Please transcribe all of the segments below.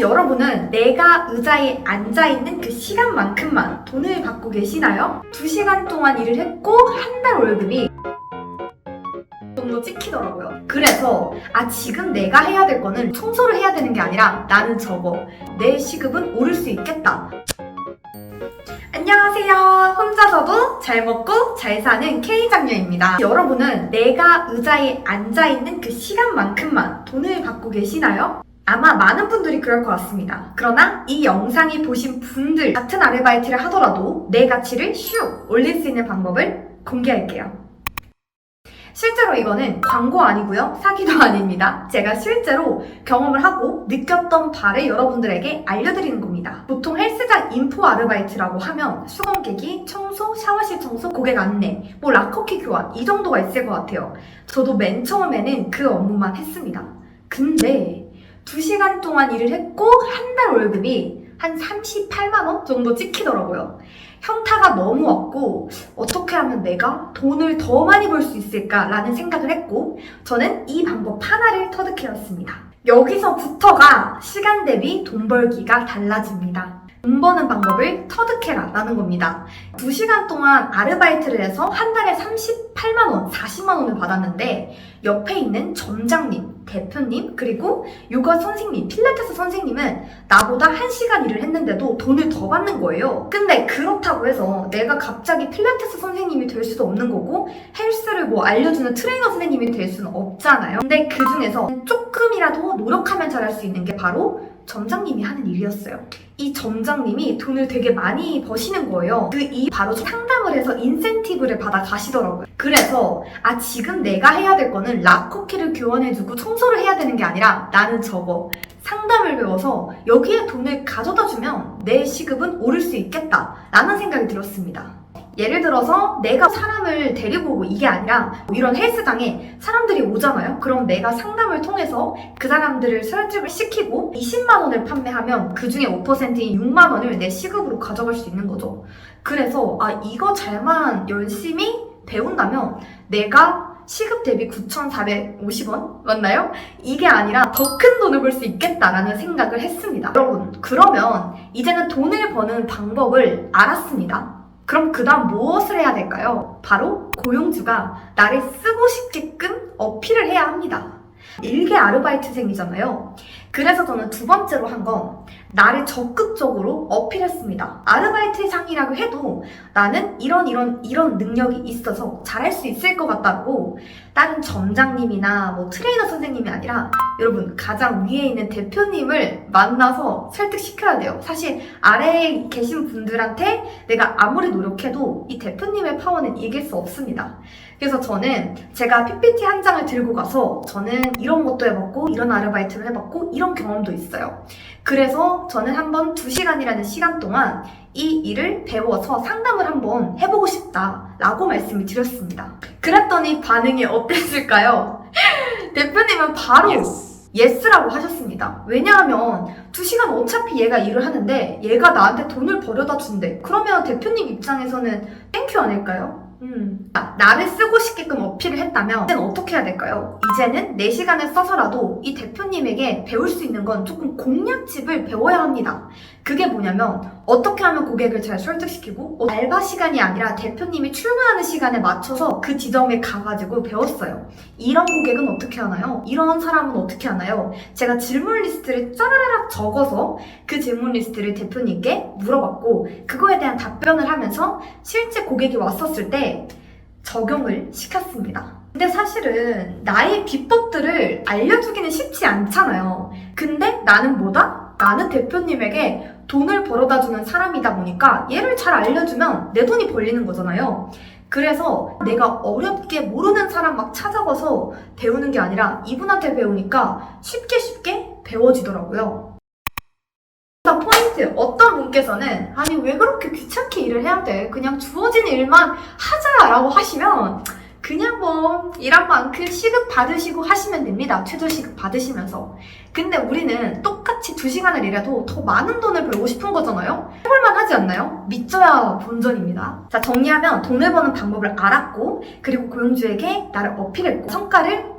여러분은 내가 의자에 앉아있는 그 시간만큼만 돈을 받고 계시나요? 2시간 동안 일을 했고 한 달 월급이 정도 찍히더라고요. 그래서 지금 내가 해야 될 거는 청소를 해야 되는 게 아니라 나는 저거 내 시급은 오를 수 있겠다. 안녕하세요. 혼자서도 잘 먹고 잘 사는 K장녀입니다. 여러분은 내가 의자에 앉아있는 그 시간만큼만 돈을 받고 계시나요? 아마 많은 분들이 그럴 것 같습니다. 그러나 이 영상이 보신 분들 같은 아르바이트를 하더라도 내 가치를 슉 올릴 수 있는 방법을 공개할게요. 실제로 이거는 광고 아니고요. 사기도 아닙니다. 제가 실제로 경험을 하고 느꼈던 바를 여러분들에게 알려드리는 겁니다. 보통 헬스장 인포 아르바이트라고 하면 수건깨기, 청소, 샤워실 청소, 고객 안내, 락커키 교환 이 정도가 있을 것 같아요. 저도 맨 처음에는 그 업무만 했습니다. 근데 2시간 동안 일을 했고 한 달 월급이 한 38만 원 정도 찍히더라고요. 현타가 너무 왔고 어떻게 하면 내가 돈을 더 많이 벌 수 있을까라는 생각을 했고 저는 이 방법 하나를 터득해왔습니다. 여기서부터가 시간 대비 돈 벌기가 달라집니다. 돈 버는 방법을 터득해라 라는 겁니다. 2시간 동안 아르바이트를 해서 한 달에 38만 원, 40만 원을 받았는데 옆에 있는 점장님, 대표님, 그리고 요가 선생님, 필라테스 선생님은 나보다 1시간 일을 했는데도 돈을 더 받는 거예요. 근데 그렇다고 해서 내가 갑자기 필라테스 선생님이 될 수도 없는 거고 헬스를 알려주는 트레이너 선생님이 될 수는 없잖아요. 근데 그 중에서 조금이라도 노력하면 잘할 수 있는 게 바로 점장님이 하는 일이었어요. 이 점장님이 돈을 되게 많이 버시는 거예요. 바로 상담을 해서 인센티브를 받아 가시더라고요. 그래서 지금 내가 해야 될 거는 락커키를 교환해주고 청소를 해야 되는 게 아니라 나는 저거 상담을 배워서 여기에 돈을 가져다 주면 내 시급은 오를 수 있겠다 라는 생각이 들었습니다. 예를 들어서 내가 사람을 데리고 오고 이게 아니라 이런 헬스장에 사람들이 오잖아요? 그럼 내가 상담을 통해서 그 사람들을 설득을 시키고 20만 원을 판매하면 그 중에 5%인 6만 원을 내 시급으로 가져갈 수 있는 거죠. 그래서 이거 잘만 열심히 배운다면 내가 시급 대비 9,450원? 맞나요? 이게 아니라 더 큰 돈을 벌 수 있겠다라는 생각을 했습니다. 여러분, 그러면 이제는 돈을 버는 방법을 알았습니다. 그럼 그 다음 무엇을 해야 될까요? 바로 고용주가 나를 쓰고 싶게끔 어필을 해야 합니다. 일개 아르바이트생이잖아요. 그래서 저는 두 번째로 한 건 나를 적극적으로 어필했습니다. 아르바이트상이라고 해도 나는 이런 능력이 있어서 잘할 수 있을 것 같다고 다른 점장님이나 트레이너 선생님이 아니라 여러분 가장 위에 있는 대표님을 만나서 설득시켜야 돼요. 사실 아래에 계신 분들한테 내가 아무리 노력해도 이 대표님의 파워는 이길 수 없습니다. 그래서 저는 제가 PPT 한 장을 들고 가서 저는 이런 것도 해봤고 이런 아르바이트를 해봤고 이런 경험도 있어요. 그래서 저는 한번 2시간이라는 시간 동안 이 일을 배워서 상담을 한번 해보고 싶다라고 말씀을 드렸습니다. 그랬더니 반응이 어땠을까요? 대표님은 바로 예스라고 하셨습니다. 왜냐하면 2시간 어차피 얘가 일을 하는데 얘가 나한테 돈을 벌여다 준대. 그러면 대표님 입장에서는 땡큐 아닐까요? 나를 쓰고 싶게끔 어필을 했다면 이제는 어떻게 해야 될까요? 이제는 4시간을 써서라도 이 대표님에게 배울 수 있는 건 조금 공략집을 배워야 합니다. 그게 뭐냐면 어떻게 하면 고객을 잘 설득시키고 알바 시간이 아니라 대표님이 출근하는 시간에 맞춰서 그 지점에 가가지고 배웠어요. 이런 고객은 어떻게 하나요? 이런 사람은 어떻게 하나요? 제가 질문 리스트를 짜라락 적어서 그 질문 리스트를 대표님께 물어봤고 그거에 대한 답변을 하면서 실제 고객이 왔었을 때 적용을 시켰습니다. 근데 사실은 나의 비법들을 알려주기는 쉽지 않잖아요. 근데 나는 뭐다? 나는 대표님에게 돈을 벌어다 주는 사람이다 보니까 얘를 잘 알려주면 내 돈이 벌리는 거잖아요. 그래서 내가 어렵게 모르는 사람 막 찾아가서 배우는 게 아니라 이분한테 배우니까 쉽게 배워지더라고요. 포인트, 어떤 분께서는 아니 왜 그렇게 귀찮게 일을 해야 돼? 그냥 주어진 일만 하자라고 하시면 그냥 일한 만큼 시급 받으시고 하시면 됩니다. 최저 시급 받으시면서. 근데 우리는 똑같이 2시간을 일해도 더 많은 돈을 벌고 싶은 거잖아요? 해볼만 하지 않나요? 믿져야 본전입니다. 자, 정리하면 돈을 버는 방법을 알았고 그리고 고용주에게 나를 어필했고 성과를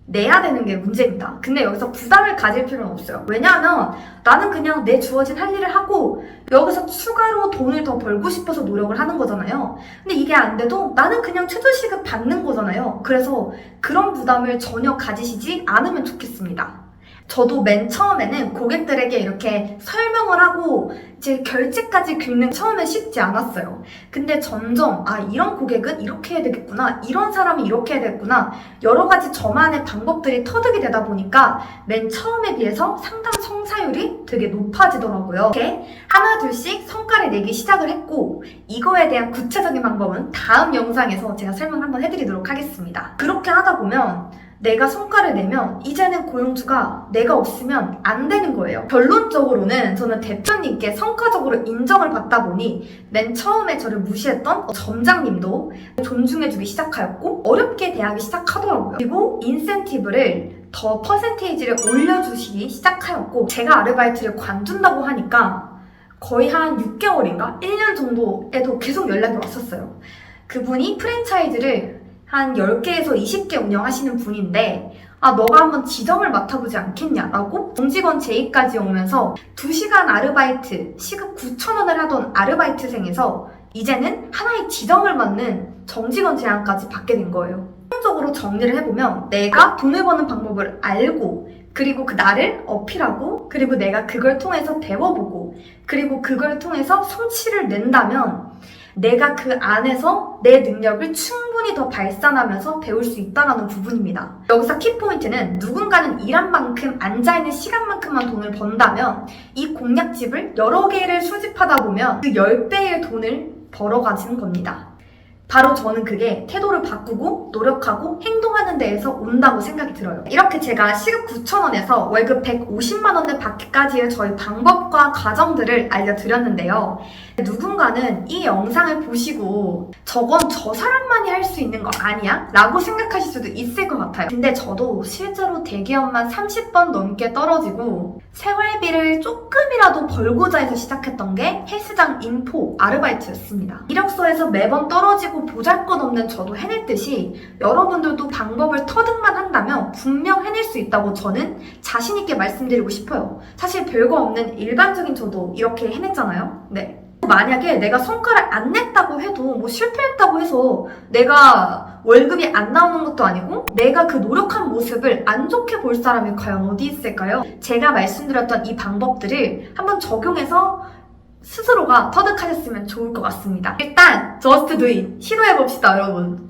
내야 되는 게 문제입니다. 근데 여기서 부담을 가질 필요는 없어요. 왜냐하면 나는 그냥 내 주어진 할 일을 하고 여기서 추가로 돈을 더 벌고 싶어서 노력을 하는 거잖아요. 근데 이게 안 돼도 나는 그냥 최저시급 받는 거잖아요. 그래서 그런 부담을 전혀 가지시지 않으면 좋겠습니다. 저도 맨 처음에는 고객들에게 이렇게 설명을 하고 이제 결제까지 긁는 처음에 쉽지 않았어요. 근데 점점 이런 고객은 이렇게 해야 되겠구나, 이런 사람이 이렇게 해야 되겠구나, 여러 가지 저만의 방법들이 터득이 되다 보니까 맨 처음에 비해서 상담 성사율이 되게 높아지더라고요. 이렇게 하나 둘씩 성과를 내기 시작을 했고, 이거에 대한 구체적인 방법은 다음 영상에서 제가 설명을 한번 해드리도록 하겠습니다. 그렇게 하다 보면 내가 성과를 내면 이제는 고용주가 내가 없으면 안 되는 거예요. 결론적으로는 저는 대표님께 성과적으로 인정을 받다 보니 맨 처음에 저를 무시했던 점장님도 존중해주기 시작하였고 어렵게 대하기 시작하더라고요. 그리고 인센티브를 더 퍼센테이지를 올려주시기 시작하였고, 제가 아르바이트를 관둔다고 하니까 거의 한 6개월인가 1년 정도에도 계속 연락이 왔었어요. 그분이 프랜차이즈를 한 10개에서 20개 운영하시는 분인데 너가 한번 지점을 맡아보지 않겠냐라고 정직원 제의까지 오면서 2시간 아르바이트 시급 9,000원을 하던 아르바이트생에서 이제는 하나의 지점을 맡는 정직원 제안까지 받게 된 거예요. 최종적으로 정리를 해보면 내가 돈을 버는 방법을 알고, 그리고 그 나를 어필하고, 그리고 내가 그걸 통해서 배워보고, 그리고 그걸 통해서 성취를 낸다면 내가 그 안에서 내 능력을 충분히 더 발산하면서 배울 수 있다는 부분입니다. 여기서 키포인트는 누군가는 일한 만큼 앉아있는 시간만큼만 돈을 번다면 이 공략집을 여러 개를 수집하다 보면 그 10배의 돈을 벌어가지는 겁니다. 바로 저는 그게 태도를 바꾸고 노력하고 행동하는 데에서 온다고 생각이 들어요. 이렇게 제가 시급 9,000원에서 월급 150만 원을 받기까지의 저희 방법과 과정들을 알려드렸는데요. 누군가는 이 영상을 보시고 저건 저 사람만이 할 수 있는 거 아니야? 라고 생각하실 수도 있을 것 같아요. 근데 저도 실제로 대기업만 30번 넘게 떨어지고 생활비를 조금이라도 벌고자 해서 시작했던 게 헬스장 인포 아르바이트였습니다. 이력서에서 매번 떨어지고 보잘것없는 저도 해냈듯이 여러분들도 방법을 터득만 한다면 분명 해낼 수 있다고 저는 자신있게 말씀드리고 싶어요. 사실 별거 없는 일반적인 저도 이렇게 해냈잖아요. 네. 만약에 내가 성과를 안 냈다고 해도 실패했다고 해서 내가 월급이 안 나오는 것도 아니고 내가 그 노력한 모습을 안 좋게 볼 사람이 과연 어디 있을까요? 제가 말씀드렸던 이 방법들을 한번 적용해서 스스로가 터득하셨으면 좋을 것 같습니다. 일단 just do it! 시도해봅시다, 여러분.